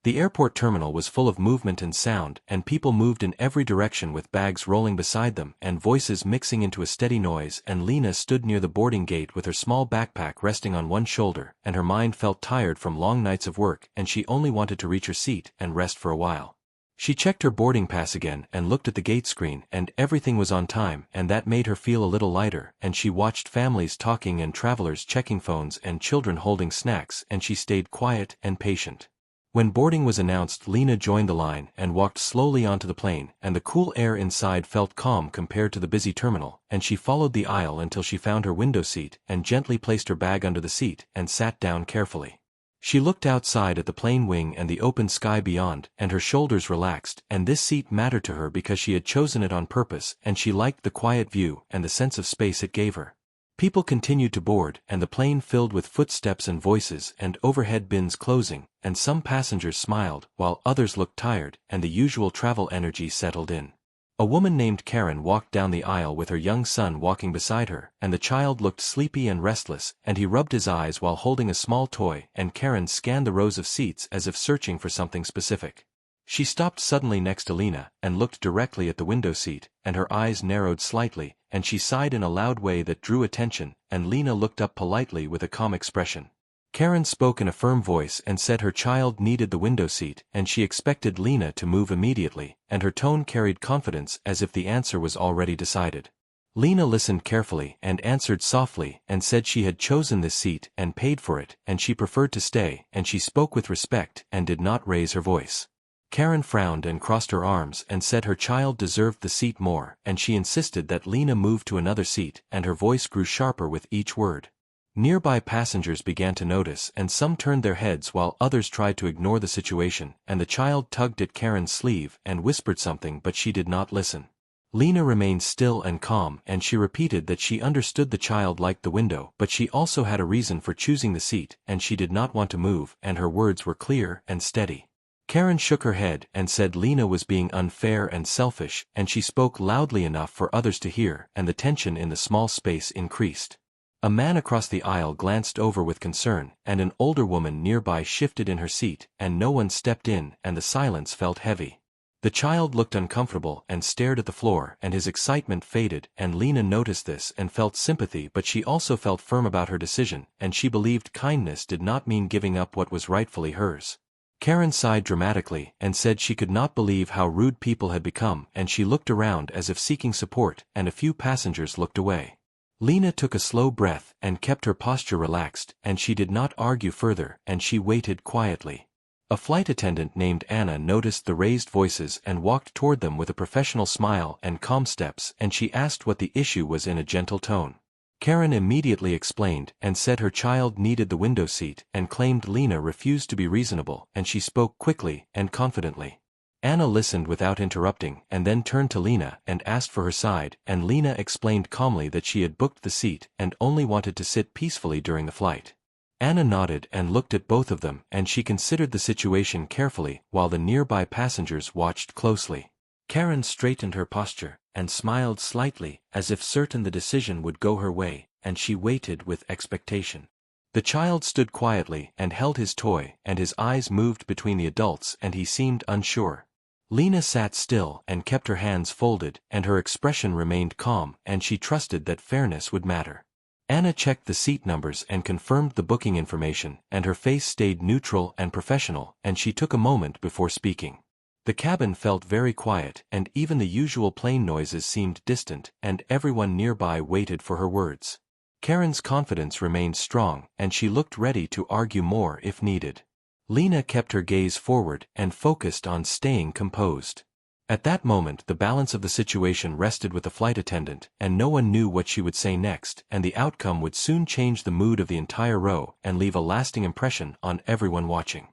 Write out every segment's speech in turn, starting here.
The airport terminal was full of movement and sound, and people moved in every direction with bags rolling beside them and voices mixing into a steady noise, and Lena stood near the boarding gate with her small backpack resting on one shoulder, and her mind felt tired from long nights of work, and she only wanted to reach her seat and rest for a while. She checked her boarding pass again and looked at the gate screen, and everything was on time, and that made her feel a little lighter, and she watched families talking and travelers checking phones and children holding snacks, and she stayed quiet and patient. When boarding was announced, Lena joined the line and walked slowly onto the plane, and the cool air inside felt calm compared to the busy terminal, and she followed the aisle until she found her window seat and gently placed her bag under the seat and sat down carefully. She looked outside at the plane wing and the open sky beyond, and her shoulders relaxed, and this seat mattered to her because she had chosen it on purpose, and she liked the quiet view and the sense of space it gave her. People continued to board, and the plane filled with footsteps and voices and overhead bins closing, and some passengers smiled, while others looked tired, and the usual travel energy settled in. A woman named Karen walked down the aisle with her young son walking beside her, and the child looked sleepy and restless, and he rubbed his eyes while holding a small toy, and Karen scanned the rows of seats as if searching for something specific. She stopped suddenly next to Lena, and looked directly at the window seat, and her eyes narrowed slightly, and she sighed in a loud way that drew attention, and Lena looked up politely with a calm expression. Karen spoke in a firm voice and said her child needed the window seat, and she expected Lena to move immediately, and her tone carried confidence as if the answer was already decided. Lena listened carefully and answered softly and said she had chosen this seat and paid for it, and she preferred to stay, and she spoke with respect and did not raise her voice. Karen frowned and crossed her arms and said her child deserved the seat more, and she insisted that Lena move to another seat, and her voice grew sharper with each word. Nearby passengers began to notice, and some turned their heads while others tried to ignore the situation, and the child tugged at Karen's sleeve and whispered something, but she did not listen. Lena remained still and calm, and she repeated that she understood the child liked the window, but she also had a reason for choosing the seat, and she did not want to move, and her words were clear and steady. Karen shook her head and said Lena was being unfair and selfish, and she spoke loudly enough for others to hear, and the tension in the small space increased. A man across the aisle glanced over with concern, and an older woman nearby shifted in her seat, and no one stepped in, and the silence felt heavy. The child looked uncomfortable and stared at the floor, and his excitement faded, and Lena noticed this and felt sympathy, but she also felt firm about her decision, and she believed kindness did not mean giving up what was rightfully hers. Karen sighed dramatically and said she could not believe how rude people had become, and she looked around as if seeking support, and a few passengers looked away. Lena took a slow breath and kept her posture relaxed, and she did not argue further, and she waited quietly. A flight attendant named Anna noticed the raised voices and walked toward them with a professional smile and calm steps, and she asked what the issue was in a gentle tone. Karen immediately explained and said her child needed the window seat and claimed Lena refused to be reasonable, and she spoke quickly and confidently. Anna listened without interrupting and then turned to Lena and asked for her side, and Lena explained calmly that she had booked the seat and only wanted to sit peacefully during the flight. Anna nodded and looked at both of them, and she considered the situation carefully while the nearby passengers watched closely. Karen straightened her posture and smiled slightly, as if certain the decision would go her way, and she waited with expectation. The child stood quietly and held his toy, and his eyes moved between the adults, and he seemed unsure. Lena sat still and kept her hands folded, and her expression remained calm, and she trusted that fairness would matter. Anna checked the seat numbers and confirmed the booking information, and her face stayed neutral and professional, and she took a moment before speaking. The cabin felt very quiet, and even the usual plane noises seemed distant, and everyone nearby waited for her words. Karen's confidence remained strong, and she looked ready to argue more if needed. Lena kept her gaze forward and focused on staying composed. At that moment the balance of the situation rested with the flight attendant, and no one knew what she would say next, and the outcome would soon change the mood of the entire row and leave a lasting impression on everyone watching.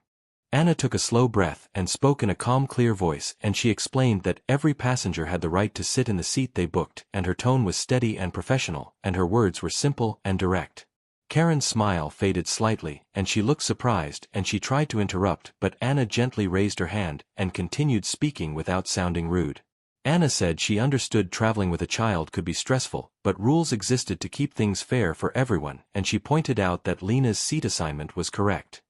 Anna took a slow breath and spoke in a calm, clear voice, and she explained that every passenger had the right to sit in the seat they booked, and her tone was steady and professional, and her words were simple and direct. Karen's smile faded slightly, and she looked surprised, and she tried to interrupt, but Anna gently raised her hand and continued speaking without sounding rude. Anna said she understood traveling with a child could be stressful, but rules existed to keep things fair for everyone, and she pointed out that Lena's seat assignment was correct.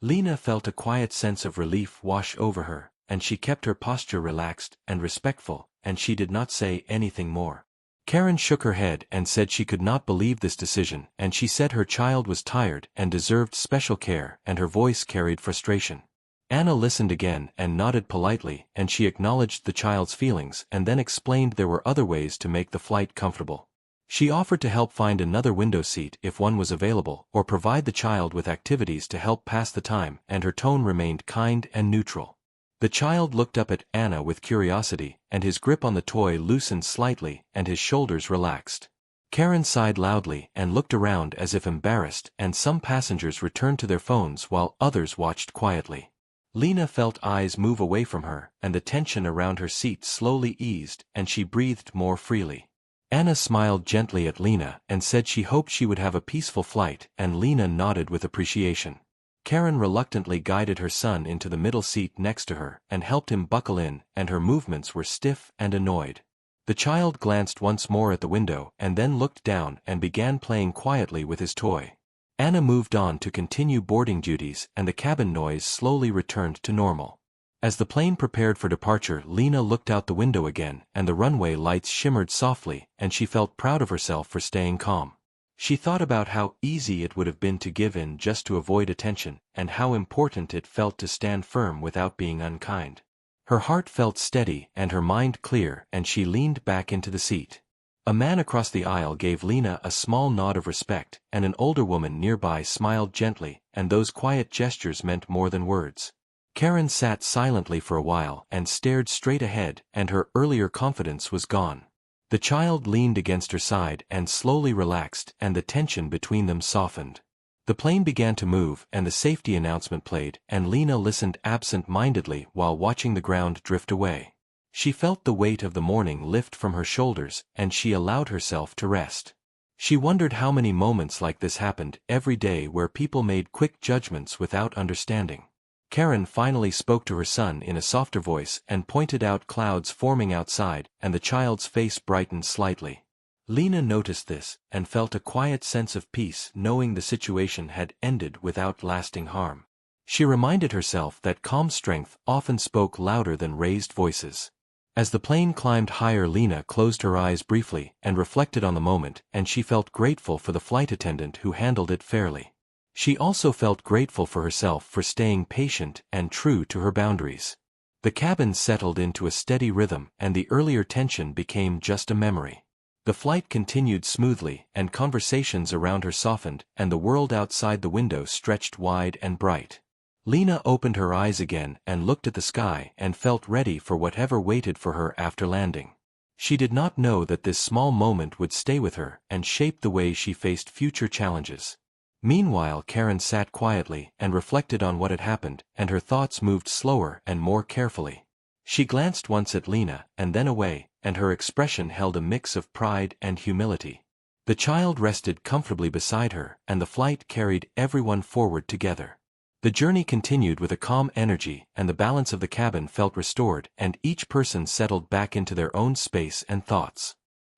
Lena felt a quiet sense of relief wash over her, and she kept her posture relaxed and respectful, and she did not say anything more. Karen shook her head and said she could not believe this decision, and she said her child was tired and deserved special care, and her voice carried frustration. Anna listened again and nodded politely, and she acknowledged the child's feelings and then explained there were other ways to make the flight comfortable. She offered to help find another window seat if one was available, or provide the child with activities to help pass the time, and her tone remained kind and neutral. The child looked up at Anna with curiosity, and his grip on the toy loosened slightly, and his shoulders relaxed. Karen sighed loudly and looked around as if embarrassed, and some passengers returned to their phones while others watched quietly. Lena felt eyes move away from her, and the tension around her seat slowly eased, and she breathed more freely. Anna smiled gently at Lena and said she hoped she would have a peaceful flight, and Lena nodded with appreciation. Karen reluctantly guided her son into the middle seat next to her and helped him buckle in, and her movements were stiff and annoyed. The child glanced once more at the window and then looked down and began playing quietly with his toy. Anna moved on to continue boarding duties, and the cabin noise slowly returned to normal. As the plane prepared for departure, Lena looked out the window again, and the runway lights shimmered softly, and she felt proud of herself for staying calm. She thought about how easy it would have been to give in just to avoid attention, and how important it felt to stand firm without being unkind. Her heart felt steady and her mind clear, and she leaned back into the seat. A man across the aisle gave Lena a small nod of respect, and an older woman nearby smiled gently, and those quiet gestures meant more than words. Karen sat silently for a while and stared straight ahead, and her earlier confidence was gone. The child leaned against her side and slowly relaxed, and the tension between them softened. The plane began to move, and the safety announcement played, and Lena listened absent-mindedly while watching the ground drift away. She felt the weight of the morning lift from her shoulders, and she allowed herself to rest. She wondered how many moments like this happened every day where people made quick judgments without understanding. Karen finally spoke to her son in a softer voice and pointed out clouds forming outside, and the child's face brightened slightly. Lena noticed this, and felt a quiet sense of peace knowing the situation had ended without lasting harm. She reminded herself that calm strength often spoke louder than raised voices. As the plane climbed higher, Lena closed her eyes briefly and reflected on the moment, and she felt grateful for the flight attendant who handled it fairly. She also felt grateful for herself for staying patient and true to her boundaries. The cabin settled into a steady rhythm, and the earlier tension became just a memory. The flight continued smoothly, and conversations around her softened, and the world outside the window stretched wide and bright. Lena opened her eyes again and looked at the sky and felt ready for whatever waited for her after landing. She did not know that this small moment would stay with her and shape the way she faced future challenges. Meanwhile, Karen sat quietly and reflected on what had happened, and her thoughts moved slower and more carefully. She glanced once at Lena and then away, and her expression held a mix of pride and humility. The child rested comfortably beside her, and the flight carried everyone forward together. The journey continued with a calm energy, and the balance of the cabin felt restored, and each person settled back into their own space and thoughts.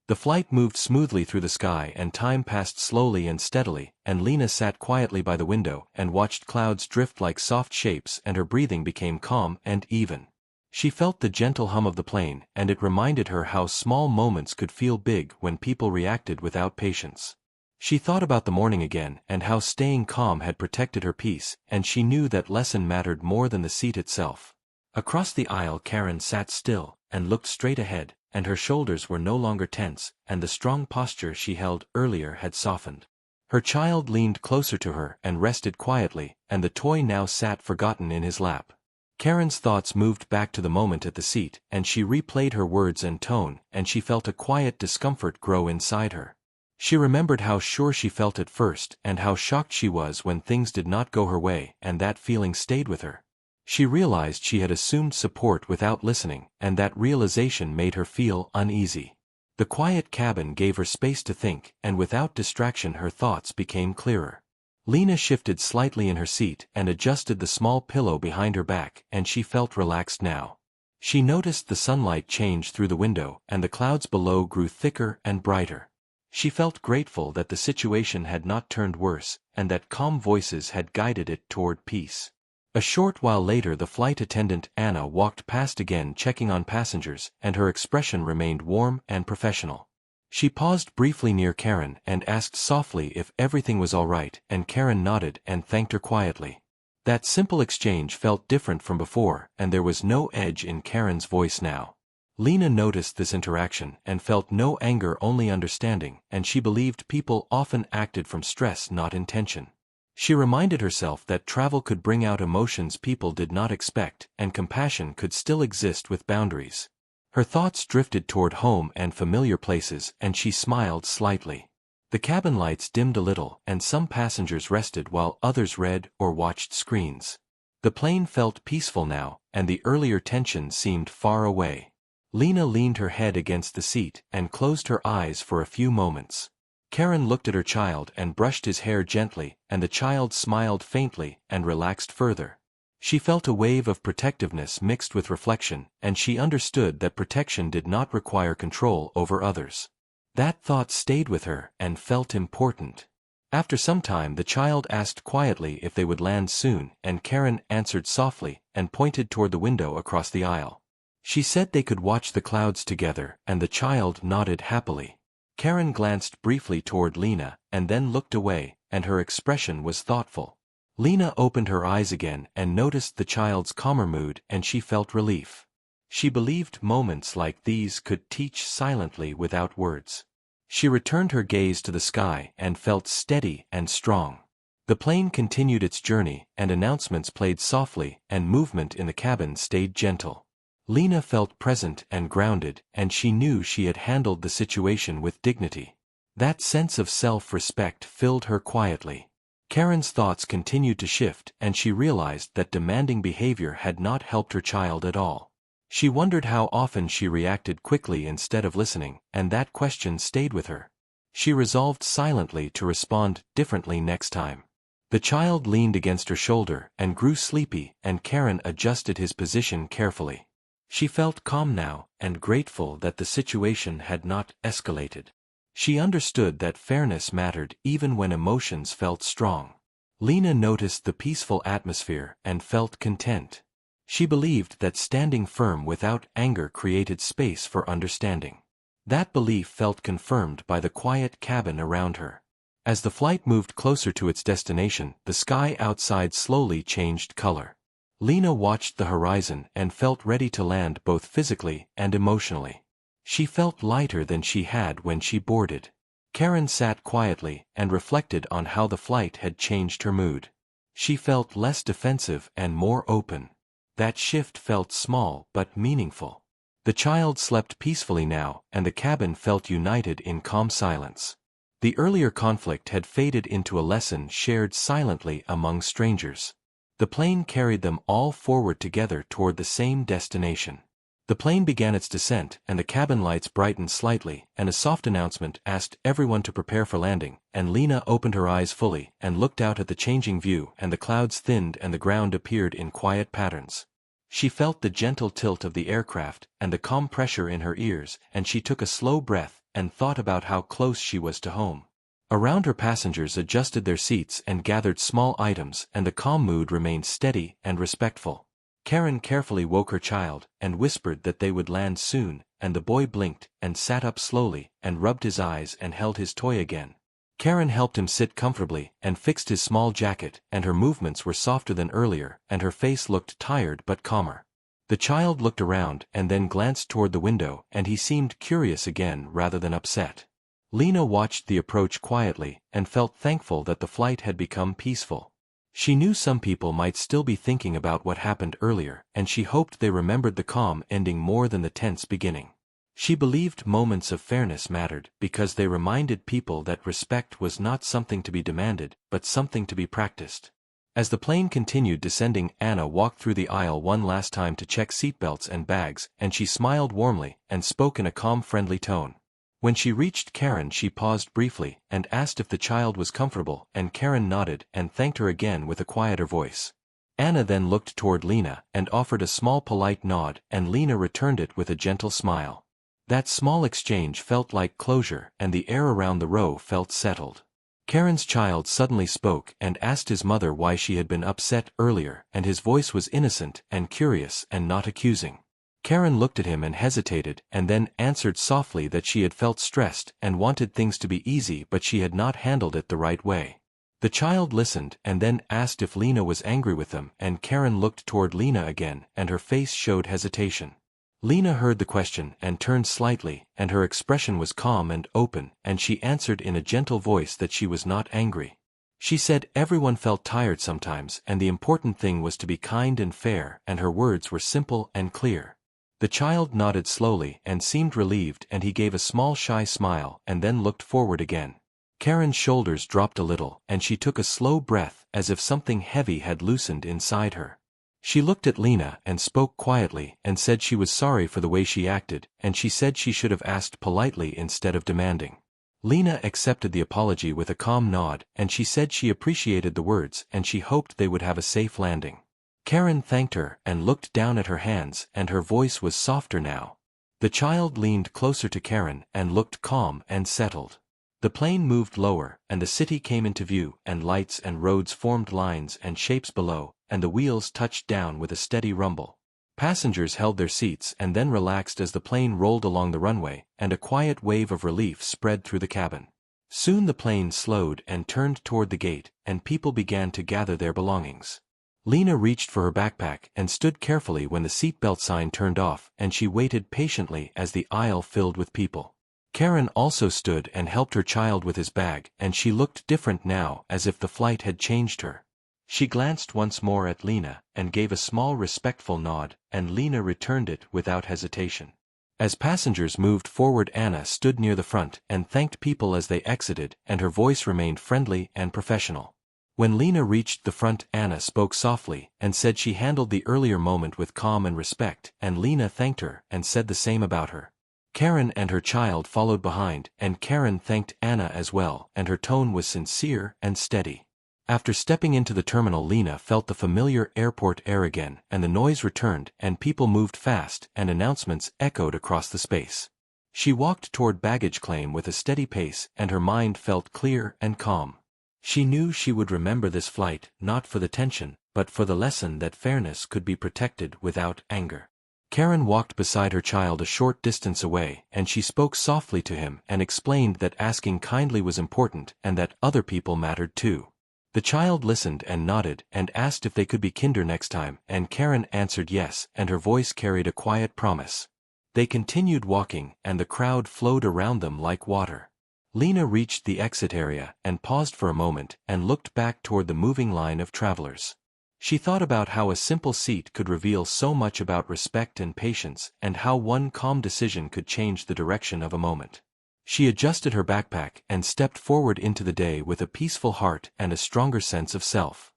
The flight moved smoothly through the sky, and time passed slowly and steadily, and Lena sat quietly by the window and watched clouds drift like soft shapes, and her breathing became calm and even. She felt the gentle hum of the plane, and it reminded her how small moments could feel big when people reacted without patience. She thought about the morning again and how staying calm had protected her peace, and she knew that lesson mattered more than the seat itself. Across the aisle, Karen sat still and looked straight ahead, and her shoulders were no longer tense, and the strong posture she held earlier had softened. Her child leaned closer to her and rested quietly, and the toy now sat forgotten in his lap. Karen's thoughts moved back to the moment at the seat, and she replayed her words and tone, and she felt a quiet discomfort grow inside her. She remembered how sure she felt at first, and how shocked she was when things did not go her way, and that feeling stayed with her. She realized she had assumed support without listening, and that realization made her feel uneasy. The quiet cabin gave her space to think, and without distraction her thoughts became clearer. Lena shifted slightly in her seat and adjusted the small pillow behind her back, and she felt relaxed now. She noticed the sunlight change through the window, and the clouds below grew thicker and brighter. She felt grateful that the situation had not turned worse, and that calm voices had guided it toward peace. A short while later the flight attendant Anna walked past again checking on passengers, and her expression remained warm and professional. She paused briefly near Karen and asked softly if everything was all right, and Karen nodded and thanked her quietly. That simple exchange felt different from before, and there was no edge in Karen's voice now. Lena noticed this interaction and felt no anger, only understanding, and she believed people often acted from stress, not intention. She reminded herself that travel could bring out emotions people did not expect, and compassion could still exist with boundaries. Her thoughts drifted toward home and familiar places, and she smiled slightly. The cabin lights dimmed a little, and some passengers rested while others read or watched screens. The plane felt peaceful now, and the earlier tension seemed far away. Lena leaned her head against the seat and closed her eyes for a few moments. Karen looked at her child and brushed his hair gently, and the child smiled faintly and relaxed further. She felt a wave of protectiveness mixed with reflection, and she understood that protection did not require control over others. That thought stayed with her and felt important. After some time the child asked quietly if they would land soon, and Karen answered softly and pointed toward the window across the aisle. She said they could watch the clouds together, and the child nodded happily. Karen glanced briefly toward Lena, and then looked away, and her expression was thoughtful. Lena opened her eyes again and noticed the child's calmer mood, and she felt relief. She believed moments like these could teach silently without words. She returned her gaze to the sky and felt steady and strong. The plane continued its journey, and announcements played softly, and movement in the cabin stayed gentle. Lena felt present and grounded, and she knew she had handled the situation with dignity. That sense of self-respect filled her quietly. Karen's thoughts continued to shift, and she realized that demanding behavior had not helped her child at all. She wondered how often she reacted quickly instead of listening, and that question stayed with her. She resolved silently to respond differently next time. The child leaned against her shoulder and grew sleepy, and Karen adjusted his position carefully. She felt calm now, and grateful that the situation had not escalated. She understood that fairness mattered even when emotions felt strong. Lena noticed the peaceful atmosphere and felt content. She believed that standing firm without anger created space for understanding. That belief felt confirmed by the quiet cabin around her. As the flight moved closer to its destination, the sky outside slowly changed color. Lena watched the horizon and felt ready to land both physically and emotionally. She felt lighter than she had when she boarded. Karen sat quietly and reflected on how the flight had changed her mood. She felt less defensive and more open. That shift felt small but meaningful. The child slept peacefully now, and the cabin felt united in calm silence. The earlier conflict had faded into a lesson shared silently among strangers. The plane carried them all forward together toward the same destination. The plane began its descent, and the cabin lights brightened slightly, and a soft announcement asked everyone to prepare for landing, and Lena opened her eyes fully and looked out at the changing view, and the clouds thinned and the ground appeared in quiet patterns. She felt the gentle tilt of the aircraft and the calm pressure in her ears, and she took a slow breath and thought about how close she was to home. Around her passengers adjusted their seats and gathered small items, and the calm mood remained steady and respectful. Karen carefully woke her child and whispered that they would land soon, and the boy blinked and sat up slowly and rubbed his eyes and held his toy again. Karen helped him sit comfortably and fixed his small jacket, and her movements were softer than earlier, and her face looked tired but calmer. The child looked around and then glanced toward the window, and he seemed curious again rather than upset. Lena watched the approach quietly and felt thankful that the flight had become peaceful. She knew some people might still be thinking about what happened earlier, and she hoped they remembered the calm ending more than the tense beginning. She believed moments of fairness mattered because they reminded people that respect was not something to be demanded, but something to be practiced. As the plane continued descending, Anna walked through the aisle one last time to check seatbelts and bags, and she smiled warmly and spoke in a calm, friendly tone. When she reached Karen, she paused briefly and asked if the child was comfortable, and Karen nodded and thanked her again with a quieter voice. Anna then looked toward Lena and offered a small polite nod, and Lena returned it with a gentle smile. That small exchange felt like closure, and the air around the row felt settled. Karen's child suddenly spoke and asked his mother why she had been upset earlier, and his voice was innocent and curious and not accusing. Karen looked at him and hesitated, and then answered softly that she had felt stressed and wanted things to be easy, but she had not handled it the right way. The child listened and then asked if Lena was angry with them, and Karen looked toward Lena again, and her face showed hesitation. Lena heard the question and turned slightly, and her expression was calm and open, and she answered in a gentle voice that she was not angry. She said everyone felt tired sometimes, and the important thing was to be kind and fair, and her words were simple and clear. The child nodded slowly and seemed relieved, and he gave a small shy smile and then looked forward again. Karen's shoulders dropped a little, and she took a slow breath as if something heavy had loosened inside her. She looked at Lena and spoke quietly and said she was sorry for the way she acted, and she said she should have asked politely instead of demanding. Lena accepted the apology with a calm nod, and she said she appreciated the words and she hoped they would have a safe landing. Karen thanked her and looked down at her hands, and her voice was softer now. The child leaned closer to Karen and looked calm and settled. The plane moved lower, and the city came into view, and lights and roads formed lines and shapes below, and the wheels touched down with a steady rumble. Passengers held their seats and then relaxed as the plane rolled along the runway, and a quiet wave of relief spread through the cabin. Soon the plane slowed and turned toward the gate, and people began to gather their belongings. Lena reached for her backpack and stood carefully when the seatbelt sign turned off, and she waited patiently as the aisle filled with people. Karen also stood and helped her child with his bag, and she looked different now, as if the flight had changed her. She glanced once more at Lena and gave a small respectful nod, and Lena returned it without hesitation. As passengers moved forward, Anna stood near the front and thanked people as they exited, and her voice remained friendly and professional. When Lena reached the front, Anna spoke softly and said she handled the earlier moment with calm and respect, and Lena thanked her and said the same about her. Karen and her child followed behind, and Karen thanked Anna as well, and her tone was sincere and steady. After stepping into the terminal, Lena felt the familiar airport air again, and the noise returned, and people moved fast, and announcements echoed across the space. She walked toward baggage claim with a steady pace, and her mind felt clear and calm. She knew she would remember this flight, not for the tension, but for the lesson that fairness could be protected without anger. Karen walked beside her child a short distance away, and she spoke softly to him and explained that asking kindly was important and that other people mattered too. The child listened and nodded and asked if they could be kinder next time, and Karen answered yes, and her voice carried a quiet promise. They continued walking, and the crowd flowed around them like water. Lena reached the exit area and paused for a moment and looked back toward the moving line of travelers. She thought about how a simple seat could reveal so much about respect and patience, and how one calm decision could change the direction of a moment. She adjusted her backpack and stepped forward into the day with a peaceful heart and a stronger sense of self.